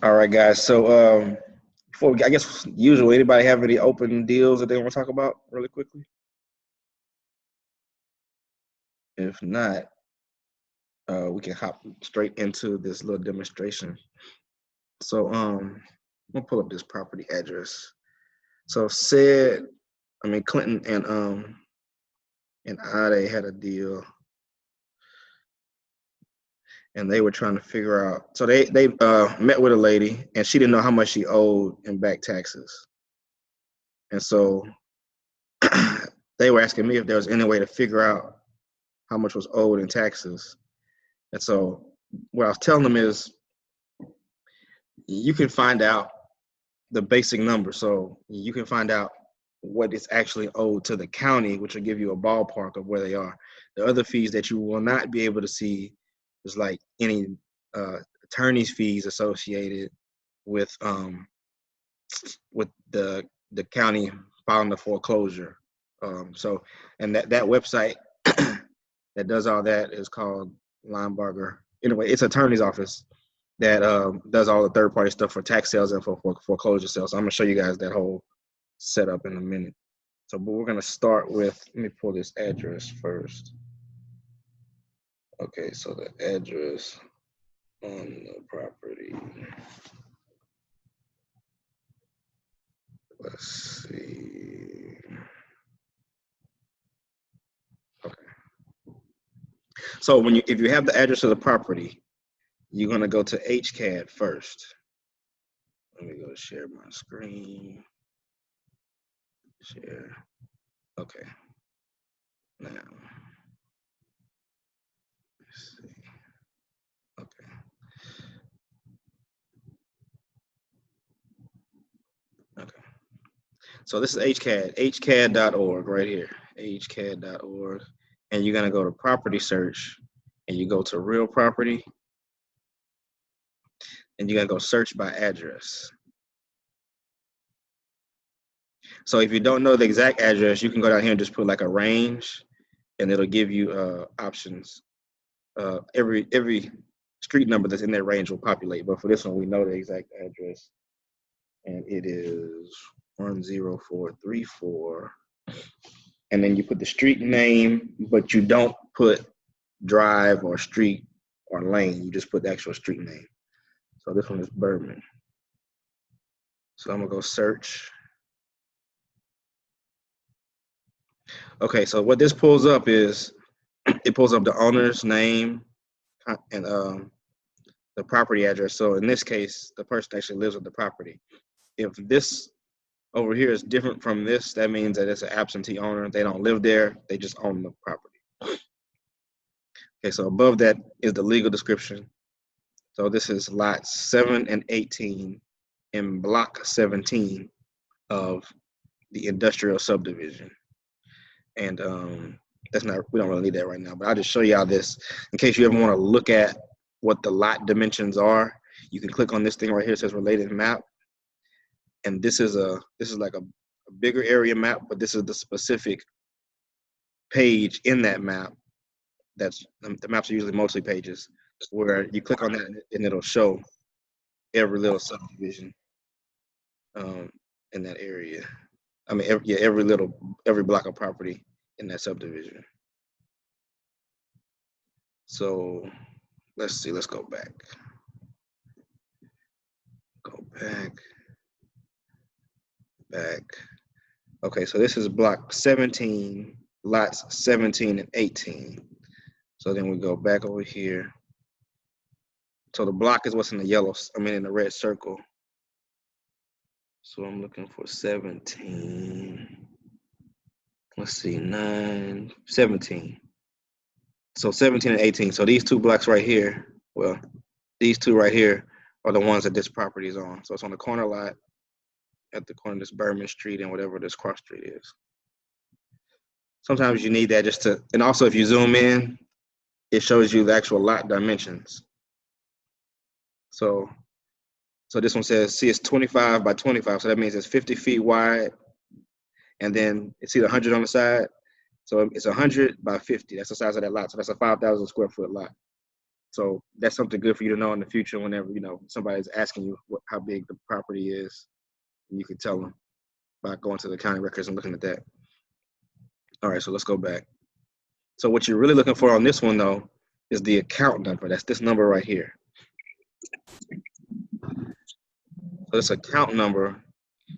All right, guys. So before I guess usually anybody have any open deals that they want to talk about really quickly? If not, we can hop straight into this little demonstration. So I'm gonna pull up this property address. So Clinton and Ade had a deal, and they were trying to figure out. So they met with a lady, and she didn't know how much she owed in back taxes, and so they were asking me if there was any way to figure out how much was owed in taxes. And so what I was telling them is you can find out the basic number. So you can find out what is actually owed to the county, which will give you a ballpark of where they are. The other fees that you will not be able to see is like any attorney's fees associated with the county filing the foreclosure. And that website that does all that is called Linebarger. Anyway, it's attorney's office that does all the third-party stuff for tax sales and for foreclosure sales. So I'm gonna show you guys that whole setup in a minute. So, but we're gonna start with, let me pull this address first. Okay, so the address on the property. Let's see. Okay. So if you have the address of the property, you're gonna go to HCAD first. Let me go to share my screen. Share. Okay. Now, let's see. Okay. Okay. So this is HCAD, hcad.org right here, hcad.org. And you're going to go to property search and you go to real property and you're going to go search by address. So if you don't know the exact address, you can go down here and just put like a range and it'll give you options. Every street number that's in that range will populate. But for this one, we know the exact address. And it is 10434. And then you put the street name, but you don't put drive or street or lane. You just put the actual street name. So this one is Berman. So I'm gonna go search. Okay, so what this pulls up is, it pulls up the owner's name and the property address. So in this case, the person actually lives with the property. If this over here is different from this, that means that it's an absentee owner. They don't live there, they just own the property. Okay, so above that is the legal description. So this is lots 7 and 18 in block 17 of the industrial subdivision. And that's not, we don't really need that right now, but I'll just show y'all this in case you ever want to look at what the lot dimensions are. You can click on this thing right here. It says related map. And this is like a bigger area map, but this is the specific page in that map. That's the maps are usually mostly pages where you click on that and it'll show every little subdivision in that area. I mean, every block of property in that subdivision. So let's see, let's go back. Go back. Okay, so this is block 17, lots 17 and 18. So then we go back over here. So the block is what's in the yellow, in the red circle. So I'm looking for 17. Let's see, 9, 17. So 17 and 18. So these two blocks right here, well, these two right here are the ones that this property is on. So it's on the corner lot at the corner of this Berman Street and whatever this cross street is. Sometimes you need that just to, and also if you zoom in, it shows you the actual lot dimensions. So this one says, see, it's 25 by 25. So that means it's 50 feet wide. And then it's either 100 on the side. So it's 100 by 50. That's the size of that lot. So that's a 5,000 square foot lot. So that's something good for you to know in the future whenever, somebody's asking you how big the property is. You can tell them by going to the county records and looking at that. All right, so let's go back. So what you're really looking for on this one, though, is the account number. That's this number right here. So this account number,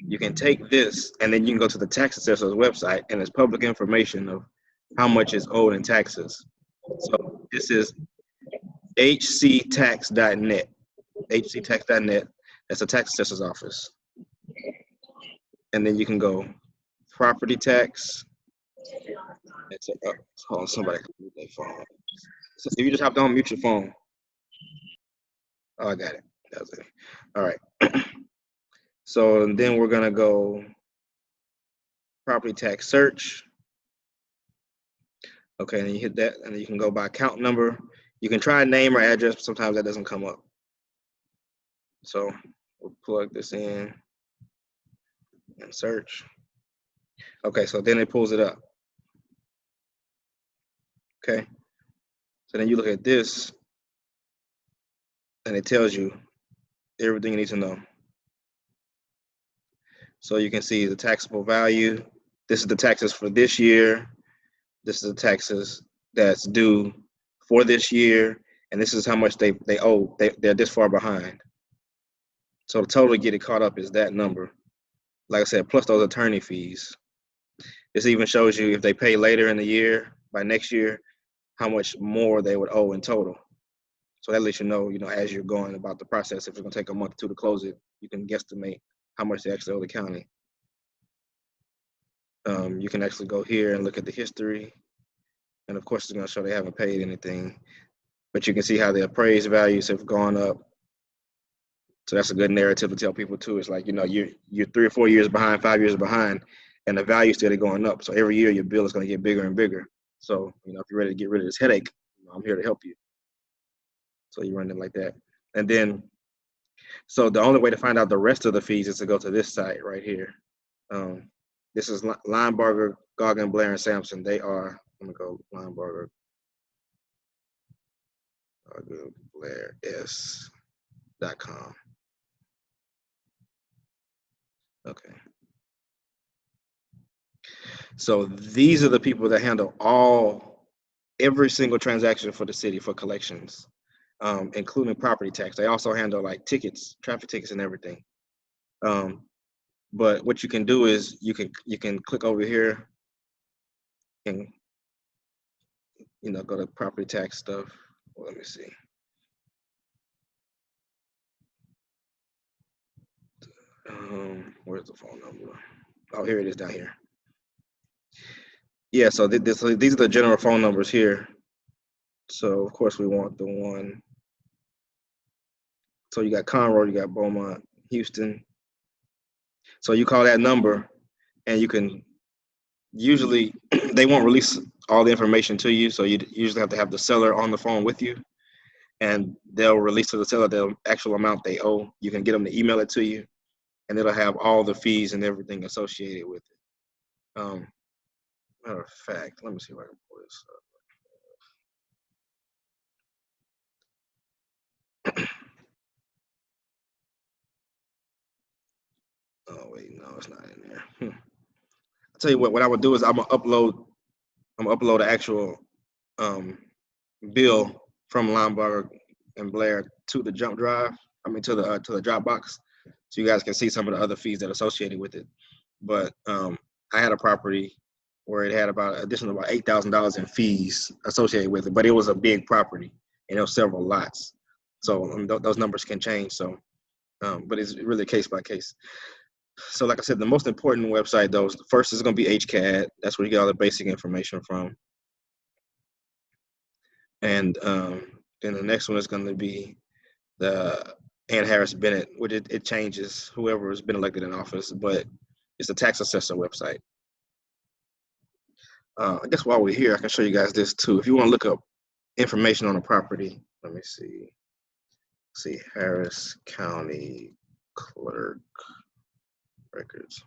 you can take this, and then you can go to the tax assessor's website, and it's public information of how much is owed in taxes. So this is hctax.net. hctax.net. That's the tax assessor's office. And then you can go property tax. Hold on, somebody can mute their phone. So if you just hop on, mute your phone. Oh, I got it. That was it. All right. So then we're gonna go property tax search. Okay, and then you hit that, and then you can go by account number. You can try name or address, but sometimes that doesn't come up. So we'll plug this in and search. Okay, so then it pulls it up. Okay, so then you look at this, and it tells you everything you need to know. So you can see the taxable value. This is the taxes for this year. This is the taxes that's due for this year, and this is how much they owe. They're this far behind. So to totally get it caught up is that number. Like I said, plus those attorney fees. This even shows you if they pay later in the year, by next year, how much more they would owe in total. So that lets you know, as you're going about the process, if it's gonna take a month or two to close it, you can guesstimate how much they actually owe the county. You can actually go here and look at the history. And of course, it's gonna show they haven't paid anything. But you can see how the appraised values have gone up. So that's a good narrative to tell people too. It's like, you're 3 or 4 years behind, 5 years behind, and the value still going up. So every year your bill is going to get bigger and bigger. So, if you're ready to get rid of this headache, I'm here to help you. So you run it like that. And then, so the only way to find out the rest of the fees is to go to this site right here. This is Linebarger, Goggin, Blair, and Sampson. They are, I'm going to go Linebarger, Goggin, Blair, S.com. Okay. So these are the people that handle every single transaction for the city for collections, including property tax. They also handle like tickets, traffic tickets, and everything. But what you can do is you can click over here and go to property tax stuff. Well, let me see. Where's the phone number? Oh, here it is down here. Yeah, so these are the general phone numbers here. So of course we want the one. So you got Conroe, you got Beaumont, Houston. So you call that number, and you can usually they won't release all the information to you. So you usually have to have the seller on the phone with you, and they'll release to the seller the actual amount they owe. You can get them to email it to you, and it'll have all the fees and everything associated with it. Matter of fact, let me see if I can pull this up. Oh wait, no, it's not in there. I'll tell you what I would do is I'm gonna upload an actual bill from Linebarger and Blair to the jump drive. I mean to the Dropbox, so you guys can see some of the other fees that are associated with it. But I had a property where it had about $8,000 in fees associated with it, but it was a big property and there were several lots, so those numbers can change. So, but it's really case by case. So, like I said, the most important website, though, first is going to be HCAD. That's where you get all the basic information from. And then the next one is going to be the Ann Harris Bennett, which it changes whoever has been elected in office, but it's the tax assessor website. I guess while we're here, I can show you guys this too. If you want to look up information on a property, let me see. See, Harris County Clerk records.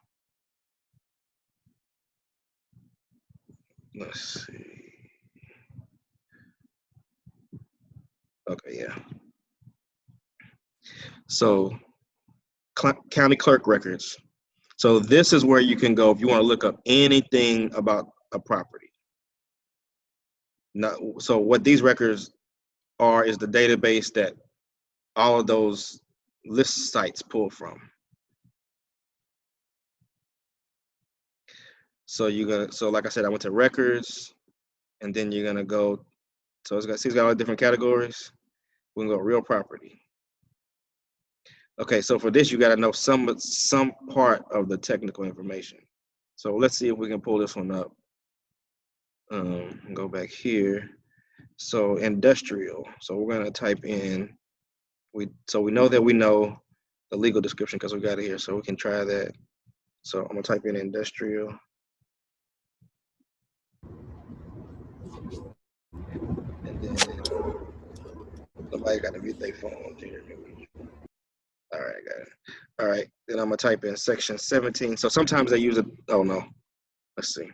Let's see. Okay, yeah. So county clerk records. So this is where you can go if you want to look up anything about a property. Now, so what these records are is the database that all of those list sites pull from. So like I said, I went to records, and then you're gonna go. So it's got all the different categories. We can go real property. Okay, so for this, you got to know some part of the technical information. So let's see if we can pull this one up. Go back here. So industrial. So we're gonna type in. We know that we know the legal description because we got it here. So we can try that. So I'm gonna type in industrial. And then somebody got to mute their phone here. All right, got it. All right, then I'm gonna type in section 17. So sometimes they use it. Oh no, let's see.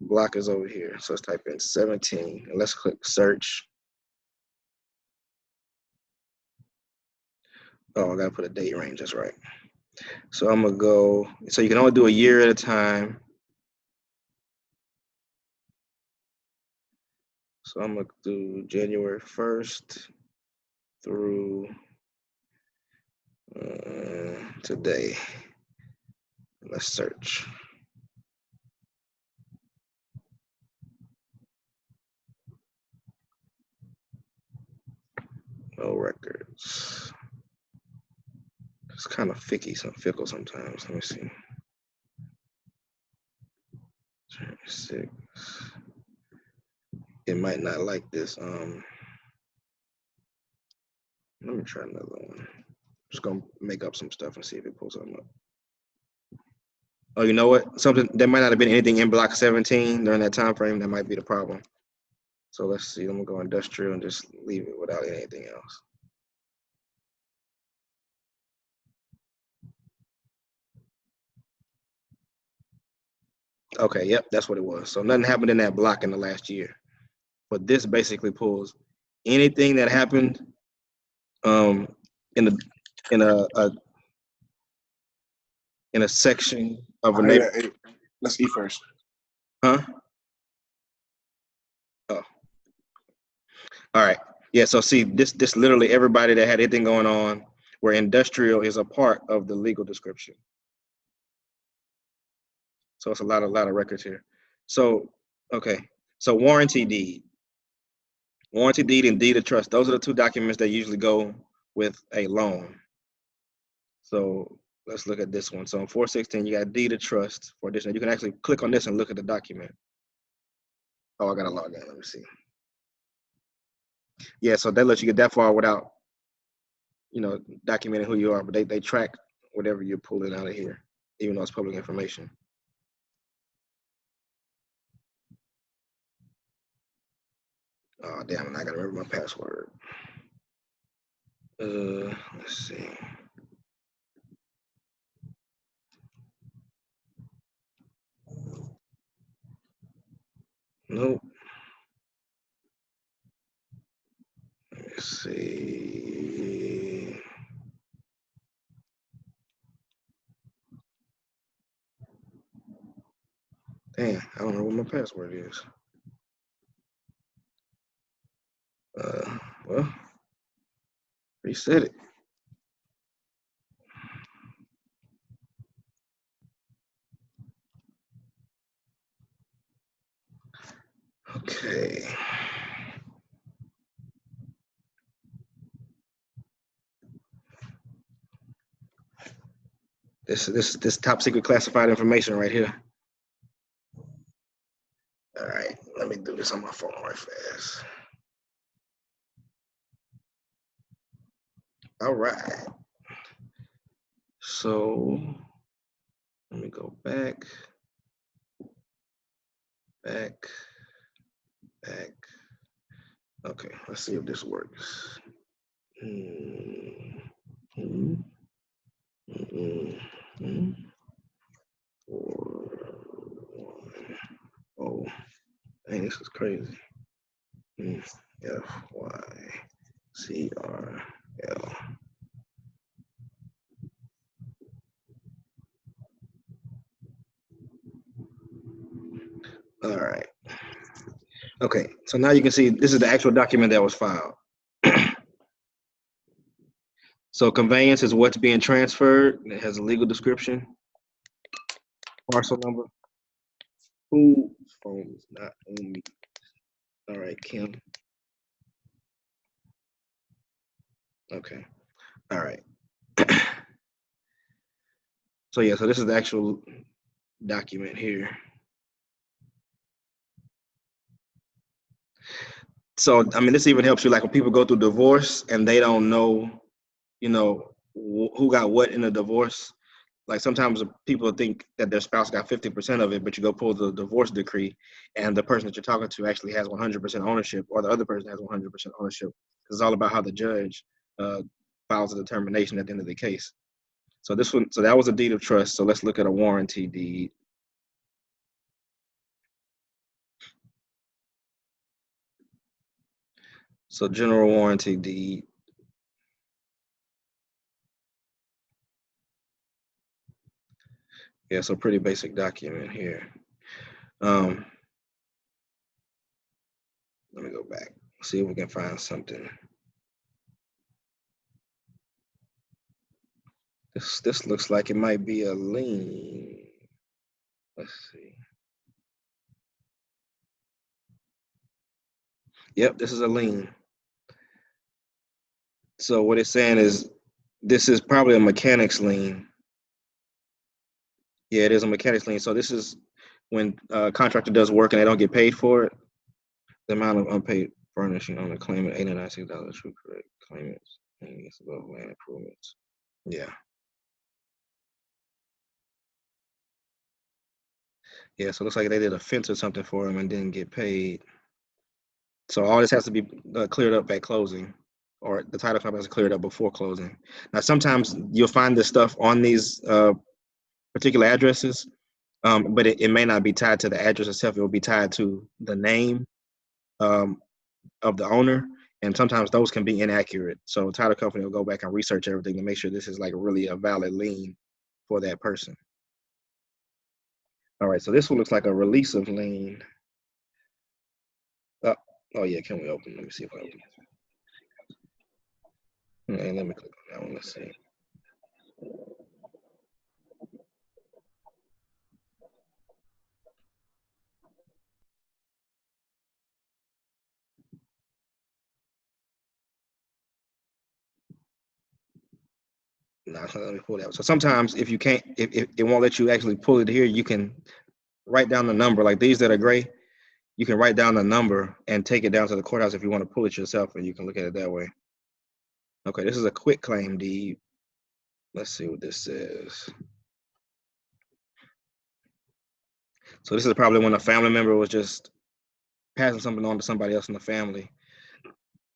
Block is over here. So let's type in 17 and let's click search. Oh, I gotta put a date range. That's right. So I'm gonna go. So you can only do a year at a time. So I'm gonna do January 1st through today. Let's search. No records. It's kind of fickle sometimes. Let me see. 26. It might not like this. Let me try another one. Just gonna make up some stuff and see if it pulls something up. Oh, you know what? Something there might not have been anything in block 17 during that time frame. That might be the problem. So let's see. I'm gonna go industrial and just leave it without anything else. Okay, yep, that's what it was. So nothing happened in that block in the last year. But this basically pulls anything that happened in a section of a neighborhood. Let's eat first. Huh? Oh. All right. Yeah, so see this literally everybody that had anything going on where industrial is a part of the legal description. So it's a lot of records here. So okay. So warranty deed and deed of trust. Those are the two documents that usually go with a loan. So let's look at this one. So in 416, you got deed of trust for additional. You can actually click on this and look at the document. Oh, I gotta log in. Let me see. Yeah, so they let you get that far without, documenting who you are, but they track whatever you're pulling out of here, even though it's public information. Oh damn, I gotta remember my password. Let's see. Nope. Let me see. Damn, I don't know what my password is. Well, reset it. Okay. This top secret classified information right here. All right, let me do this on my phone right fast. All right. So let me go back. Okay, let's see if this works. Oh, dang, this is crazy. FY CRL. All right. Okay, so now you can see this is the actual document that was filed. So conveyance is what's being transferred. It has a legal description, parcel number. Whose phone is not on me? All right, Kim. Okay. All right. So yeah, so this is the actual document here. So I mean, this even helps you like when people go through divorce and they don't know, you know, who got what in the divorce. Like sometimes people think that their spouse got 50% of it, but you go pull the divorce decree and the person that you're talking to actually has 100% ownership, or the other person has 100% ownership. It's all about how the judge files a determination at the end of the case. So this one, so that was a deed of trust. So let's look at a warranty deed. So general warranty deed. Yeah, so pretty basic document here. Let me go back, see if we can find something. This looks like it might be a lien. Let's see. Yep, this is a lien. So what it's saying is this is probably a mechanic's lien. Yeah, it is a mechanic's lien. So this is when a contractor does work and they don't get paid for it, the amount of unpaid furnishing on the claimant, $896 true correct claimants, payments above land improvements. Yeah. Yeah, so it looks like they did a fence or something for him and didn't get paid. So all this has to be cleared up at closing, or the title company has to clear it up before closing. Now, sometimes you'll find this stuff on these particular addresses, but it may not be tied to the address itself. It will be tied to the name um, of the owner, and sometimes those can be inaccurate. So title company will go back and research everything to make sure this is like really a valid lien for that person. All right, so this one looks like a release of lien. Oh yeah, can we open? Let me see if I open. Okay, let me click on that one. Let's see. No, let me pull that. So sometimes if you can't, if it won't let you actually pull it here, you can write down the number. Like these that are gray, you can write down the number and take it down to the courthouse if you want to pull it yourself, and you can look at it that way. Okay, this is a quit claim deed. Let's see what this says. So this is probably when a family member was just passing something on to somebody else in the family.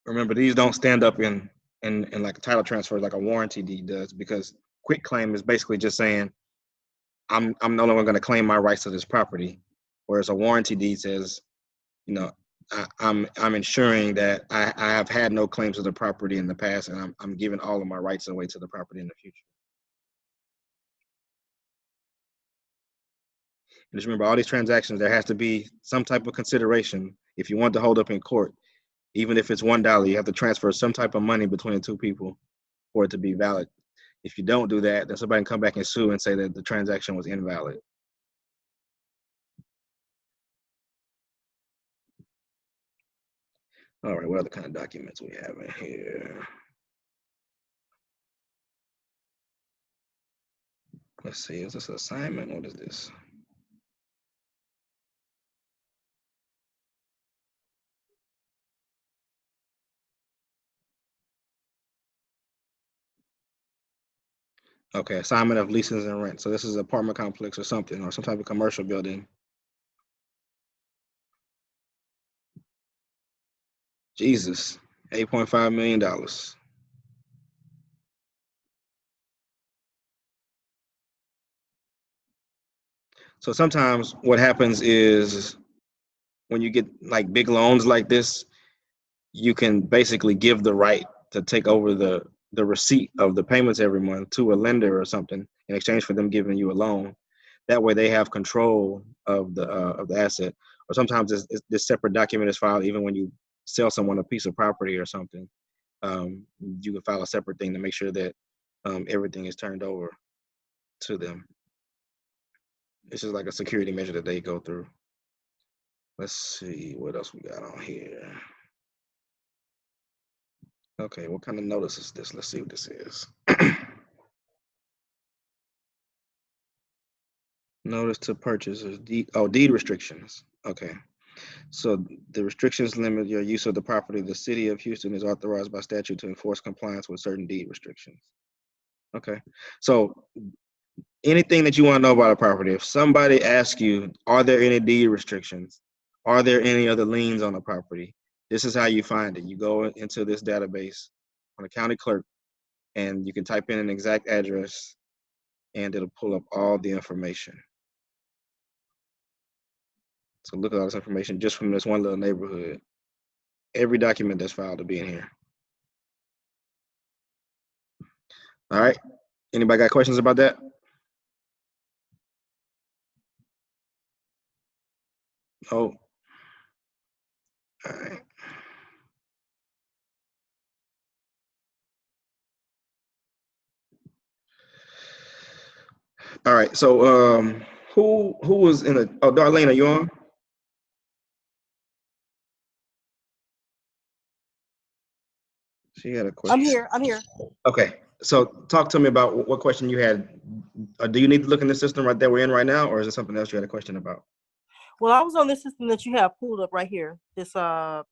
Remember, these don't stand up in like a title transfer like a warranty deed does, because quit claim is basically just saying I'm no longer going to claim my rights to this property, whereas a warranty deed says, you know, I'm ensuring that I have had no claims to the property in the past, and I'm giving all of my rights away to the property in the future. And just remember, all these transactions, there has to be some type of consideration. If you want to hold up in court, even if it's $1, you have to transfer some type of money between the two people for it to be valid. If you don't do that, then somebody can come back and sue and say that the transaction was invalid. All right, what other kind of documents we have in here? Let's see, is this an assignment? What is this? Okay, assignment of leases and rent. So this is an apartment complex or something, or some type of commercial building. Jesus, $8.5 million. So sometimes what happens is when you get like big loans like this, you can basically give the right to take over the receipt of the payments every month to a lender or something in exchange for them giving you a loan. That way, they have control of the asset. Or sometimes this separate document is filed even when you sell someone a piece of property or something. You can file a separate thing to make sure that everything is turned over to them. This is like a security measure that they go through. Let's see what else we got on here. Okay, what kind of notice is this? Let's see what this is. Notice to purchase is deed restrictions. Okay. So the restrictions limit your use of the property. The city of Houston is authorized by statute to enforce compliance with certain deed restrictions. Okay. So anything that you want to know about a property, if somebody asks you, are there any deed restrictions? Are there any other liens on the property? This is how you find it. You go into this database on the county clerk and you can type in an exact address and it'll pull up all the information. So look at all this information just from this one little neighborhood. Every document that's filed will be in here. All right. Anybody got questions about that? Oh. All right. All right. So who was in oh, Darlene, are you on? She had a question. I'm here. Okay. So talk to me about what question you had. Do you need to look in the system right there we're in right now, or is it something else you had a question about? Well, I was on this system that you have pulled up right here. This the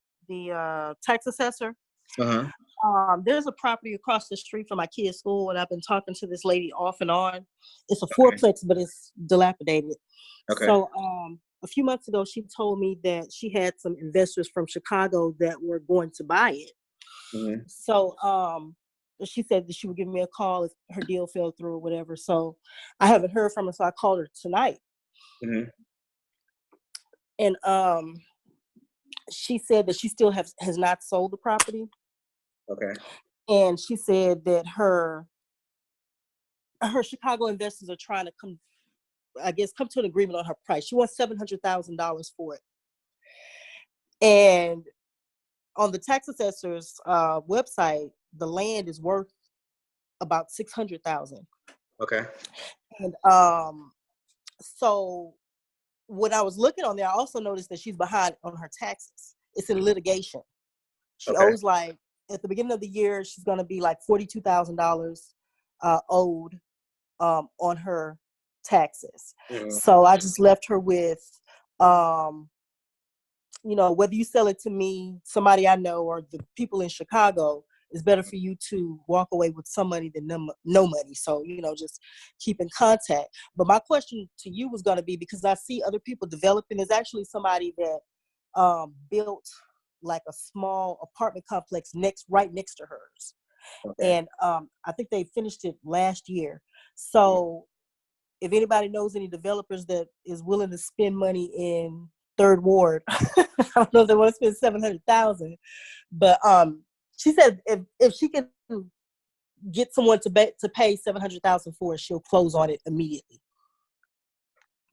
tax assessor. There's a property across the street from my kid's school, and I've been talking to this lady off and on. It's a fourplex, but it's dilapidated. Okay. So a few months ago, she told me that she had some investors from Chicago that were going to buy it. Mm-hmm. So she said that she would give me a call if her deal fell through or whatever. So I haven't heard from her, so I called her tonight. Mm-hmm. And she said that she still has not sold the property. Okay. And she said that her Chicago investors are trying to come to an agreement on her price. She wants $700,000 for it. And on the tax assessor's website, the land is worth about $600,000. Okay. And so when I was looking on there, I also noticed that she's behind on her taxes. It's in litigation. She owes, like, at the beginning of the year, she's going to be like $42,000 owed on her taxes. Mm-hmm. So I just left her with, whether you sell it to me, somebody I know, or the people in Chicago, it's better for you to walk away with some money than no money. So, just keep in contact. But my question to you was going to be, because I see other people developing, there's actually somebody that built like a small apartment complex right next to hers. Okay. And I think they finished it last year. So if anybody knows any developers that is willing to spend money in Third Ward, I don't know if they want to spend $700,000, but she said if she can get someone to pay $700,000 for it, she'll close on it immediately.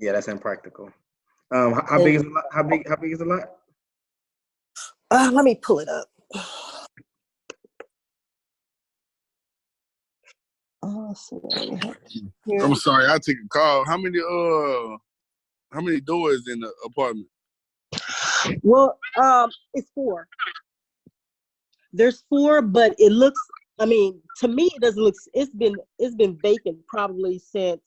Yeah, that's impractical. How big is the lot? How big is the lot? Let me pull it up. I'm sorry, I take a call. How many doors in the apartment? Well, it's 4. There's 4, but it looks, to me it doesn't look, it's been vacant probably since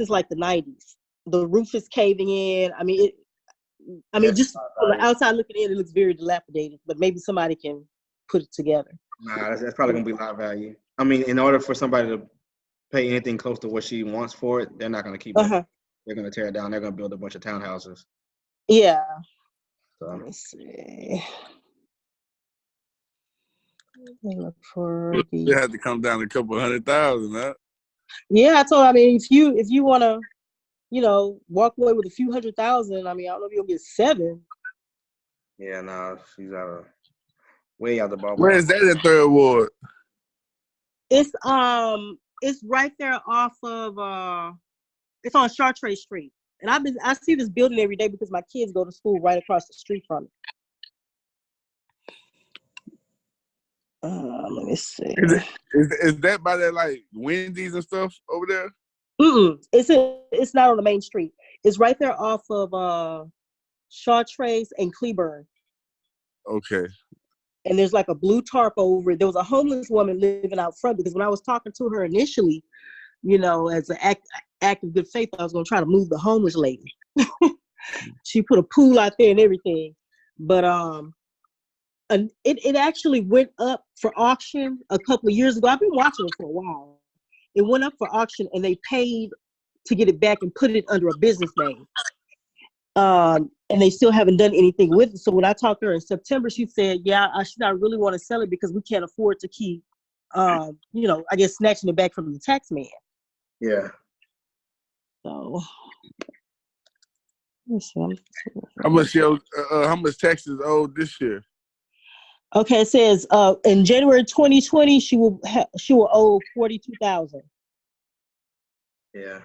like the 90s. The roof is caving in. Just from the outside looking in, it looks very dilapidated, but maybe somebody can put it together. Nah, that's probably gonna be lot value. In order for somebody to pay anything close to what she wants for it, they're not gonna keep it. They're gonna tear it down. They're gonna build a bunch of townhouses. Yeah. So. Let me see. Look for you had to come down a couple $100,000, huh? Yeah, I told her, if you want to, walk away with a few $100,000, I don't know if you'll get 7. Yeah, no, she's way out the ballpark. Where is that in Third Ward? It's right there off of it's on Chartres Street. And I see this building every day because my kids go to school right across the street from it. Let me see. Is that by that like Wendy's and stuff over there? It's not on the main street. It's right there off of Chartres and Cleburne. Okay. And there's like a blue tarp over it. There was a homeless woman living out front because when I was talking to her initially, you know, as an act of good faith, I was going to try to move the homeless lady. She put a pool out there and everything. But it actually went up for auction a couple of years ago. I've been watching it for a while. It went up for auction and they paid to get it back and put it under a business name. And they still haven't done anything with it. So when I talked to her in September, she said, yeah, I really want to sell it because we can't afford to keep, you know, I guess snatching it back from the tax man. Yeah. So, how much taxes owed this year? Okay, it says in January 2020, she will owe $42,000. Yeah,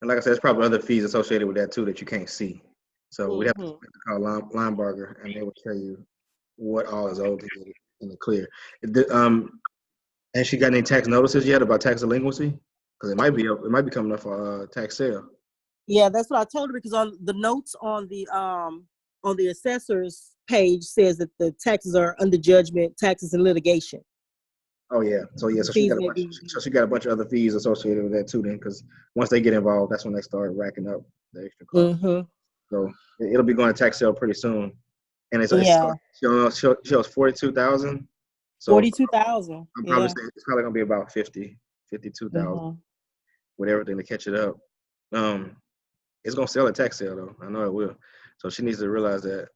and like I said, there's probably other fees associated with that too that you can't see. So we'd have to call Linebarger, and they will tell you what all is owed to get it in the clear. Has she got any tax notices yet about tax delinquency? Because it might be coming up for tax sale. Yeah, that's what I told her because on the notes on the assessor's page says that the taxes are under judgment, taxes and litigation. Oh yeah, so she got a bunch of other fees associated with that too. Then, because once they get involved, that's when they start racking up the extra costs. So it'll be going to tax sale pretty soon, and it's shows 42,000. So 42,000. I'm probably saying it's probably gonna be about 52,000 with everything to catch it up. It's gonna sell at tax sale though. I know it will. So she needs to realize that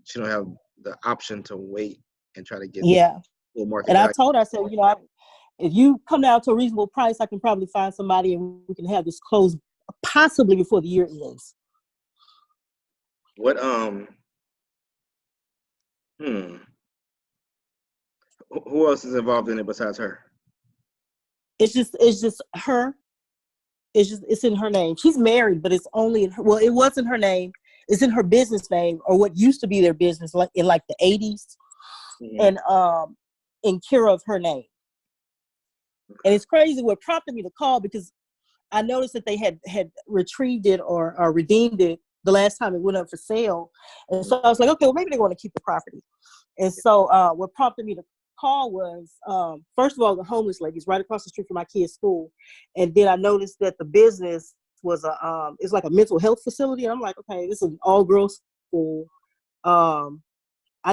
she don't have the option to wait and try to get full market value. I told her, I said, you know, if you come down to a reasonable price, I can probably find somebody and we can have this closed possibly before the year ends. What who else is involved in it besides her? It's just her. It's in her name. She's married, but it's only in her. Well, it wasn't her name. It's in her business name, or what used to be their business, like in like the 80s, and in care of her name. And it's crazy. What prompted me to call because I noticed that they had retrieved it or redeemed it the last time it went up for sale, and so I was like, okay, well maybe they want to keep the property. And so what prompted me to call was first of all the homeless ladies right across the street from my kids' school, and then I noticed that the business was it's like a mental health facility, and I'm like, okay, this is an all-girls school. I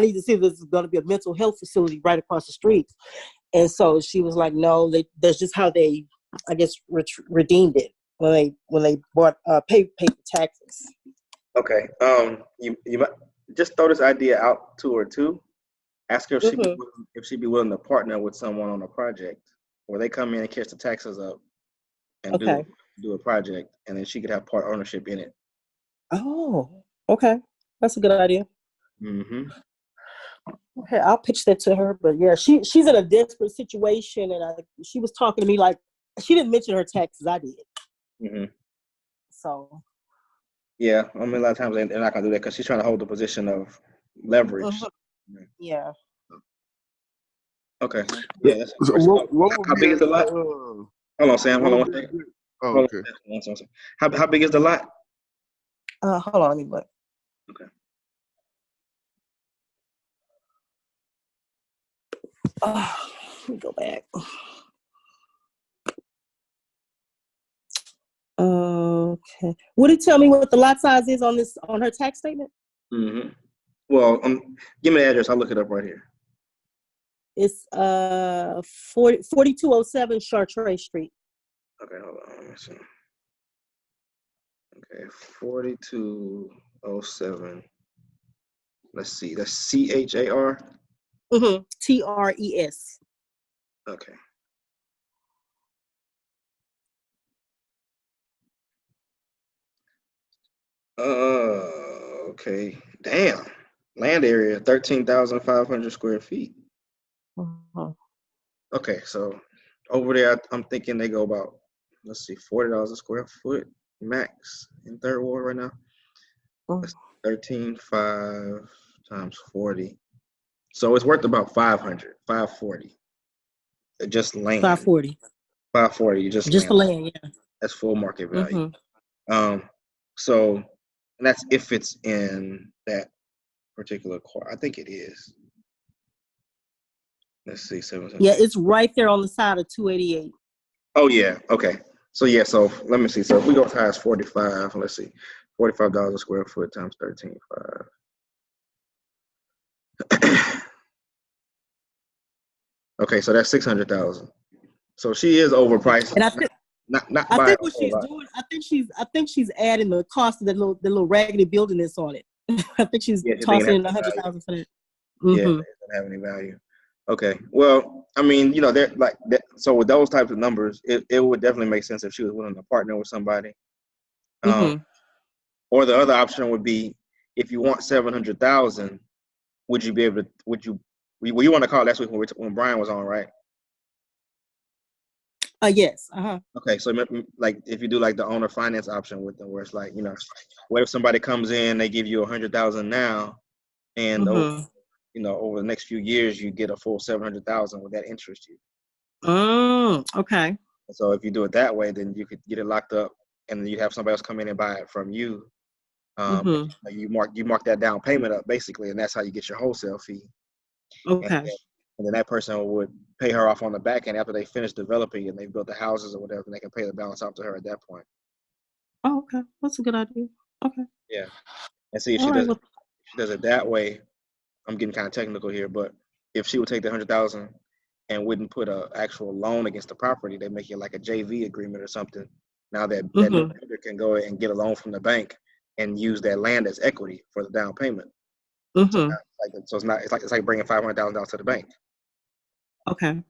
need to see if this is going to be a mental health facility right across the street. And so she was like, no, that's just how they, I guess, redeemed it when they bought paid the taxes. Okay. You might just throw this idea out to her too. Ask her if she'd be willing to partner with someone on a project where they come in and catch the taxes up and do a project, and then she could have part ownership in it. Oh, okay, that's a good idea. Okay, I'll pitch that to her. But yeah, she's in a desperate situation, and she was talking to me like she didn't mention her taxes. I did. So. Yeah, I mean a lot of times they're not gonna do that because she's trying to hold the position of leverage. Yeah. Okay. Yeah. So how big is the lot? Hold on, Sam. Hold on one second. Oh, okay. One second. How big is the lot? Hold on, let me look. Okay. Let me go back. Okay. Would it tell me what the lot size is on her tax statement? Well, give me the address. I'll look it up right here. It's 4207 Chartres Street. Okay, hold on. Let me see. Okay, 4207. Let's see. That's CHAR. TRES. Okay. Okay. Damn. Land area, 13,500 square feet. Uh-huh. Okay, so over there, I'm thinking they go about, let's see, $40 a square foot max in Third Ward right now. That's 13.5 times 40. So it's worth about 540. Just land. 540. 540, just Just the land. land, yeah. That's full market value. Mm-hmm. So and that's if it's in that particular car. I think it is. Let's see, 700. Yeah, it's right there on the side of 288. Oh yeah, okay. So yeah, so let me see. So if we go as high as 45, let's see, $45 a square foot times 13.5. Okay, so that's 600,000. So she is overpriced. And I think not I by think a what whole she's lot. doing, I think she's adding the cost of the little raggedy building that's on it. I think she's tossing in 100,000 for that. Yeah, it doesn't have any value. Okay. Well, I mean, they're like that. So with those types of numbers, it would definitely make sense if she was willing to partner with somebody. Or the other option would be, if you want 700,000, would you be able to? Well, you want to call last week when Brian was on, right? Yes. Okay, so like if you do like the owner finance option with them, where it's like, what if somebody comes in, they give you 100,000 now, and over the next few years you get a full 700,000. Would that interest you? Okay. So if you do it that way, then you could get it locked up, and you have somebody else come in and buy it from you. You mark that down payment up basically, and that's how you get your wholesale fee. Okay. And then that person would pay her off on the back end after they finish developing and they built the houses or whatever, and they can pay the balance out to her at that point. Oh, okay. That's a good idea. Okay. Yeah. And see, if she does it that way, I'm getting kind of technical here, but if she would take the 100,000 and wouldn't put an actual loan against the property, they make it like a JV agreement or something. Now that new lender can go and get a loan from the bank and use that land as equity for the down payment. So it's like bringing $500,000 to the bank. Okay.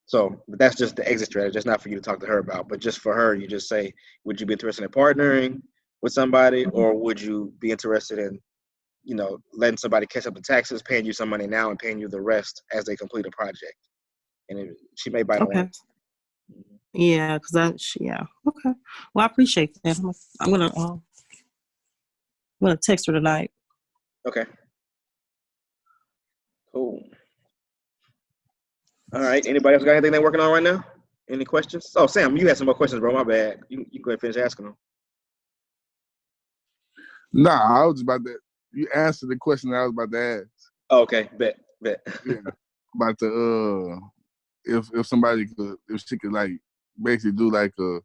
So that's just the exit strategy. That's not for you to talk to her about, but just for her, you just say, would you be interested in partnering with somebody, or would you be interested in, letting somebody catch up the taxes, paying you some money now and paying you the rest as they complete a project? And she may bite on one. Yeah, Okay. Well, I appreciate that. I'm gonna text her tonight. Okay. Cool. All right. Anybody else got anything they're working on right now? Any questions? Oh, Sam, you had some more questions, bro. My bad. You go ahead and finish asking them. Nah, I was about to. You answered the question that I was about to ask. Oh, okay. Bet. Yeah. About the if she could like basically do like a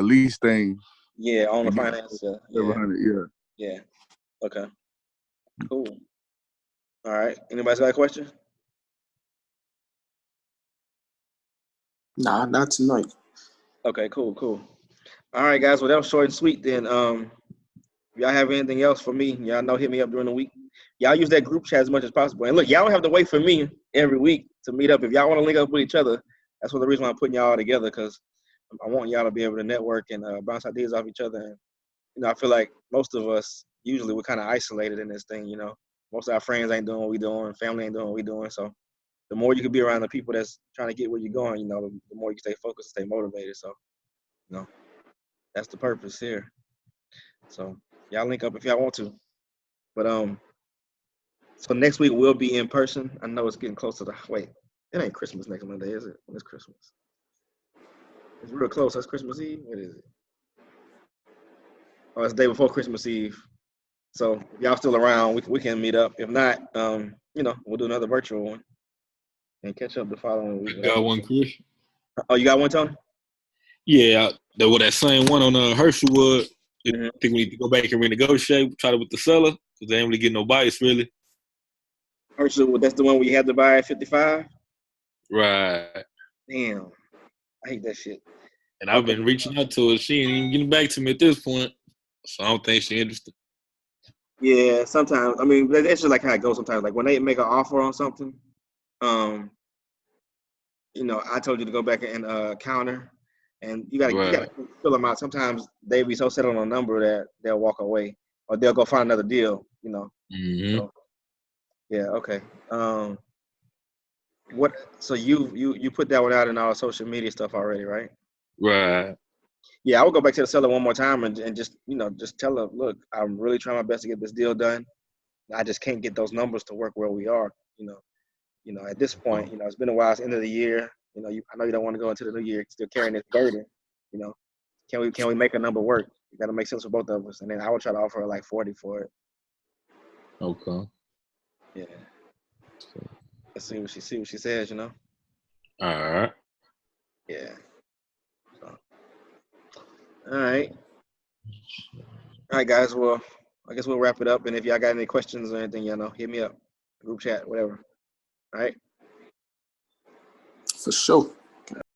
lease thing. Yeah, on the finance. Yeah. Okay. Cool. All right. Anybody's got a question? Nah, not tonight. Okay, cool. All right, guys. Well, that was short and sweet then. If y'all have anything else for me, y'all know, hit me up during the week. Y'all use that group chat as much as possible. And look, y'all don't have to wait for me every week to meet up. If y'all want to link up with each other, that's one of the reasons why I'm putting y'all together, because I want y'all to be able to network and bounce ideas off each other. And, I feel like most of us, usually we're kind of isolated in this thing, Most of our friends ain't doing what we doing. Family ain't doing what we doing. So the more you can be around the people that's trying to get where you're going, the more you stay focused and stay motivated. So, that's the purpose here. So y'all link up if y'all want to. But so next week we'll be in person. I know it's getting close to it ain't Christmas next Monday, is it? When is Christmas? It's real close. That's Christmas Eve. What is it? Oh, it's the day before Christmas Eve. So if y'all still around, we can meet up. If not, we'll do another virtual one and catch up the following week. Got one, Chris. Oh, you got one, Tony? Yeah, that same one on Herschelwood. I think we need to go back and renegotiate, try to with the seller, because they ain't really getting no bites, really. Herschelwood, that's the one where you had to buy at 55? Right. Damn. I hate that shit. And I've been reaching out to her. She ain't even getting back to me at this point. So I don't think she's interested. Yeah, sometimes. I mean, that's just like how it goes sometimes. Like when they make an offer on something, I told you to go back and counter, and you gotta fill them out. Sometimes they be so set on a number that they'll walk away, or they'll go find another deal. So Yeah. Okay. What? So you put that one out in our social media stuff already, right? Right. Yeah, I would go back to the seller one more time and just just tell her, look, I'm really trying my best to get this deal done. I just can't get those numbers to work where we are. At this point, it's been a while. It's the end of the year. I know you don't want to go into the new year still carrying this burden. You know, can we make a number work? You got to make sense for both of us. And then I would try to offer her like 40 for it. Okay. Yeah. Let's see what she says. All right. Yeah. So, all right. All right, guys. Well, I guess we'll wrap it up. And if y'all got any questions or anything, hit me up. Group chat, whatever. All right. For sure.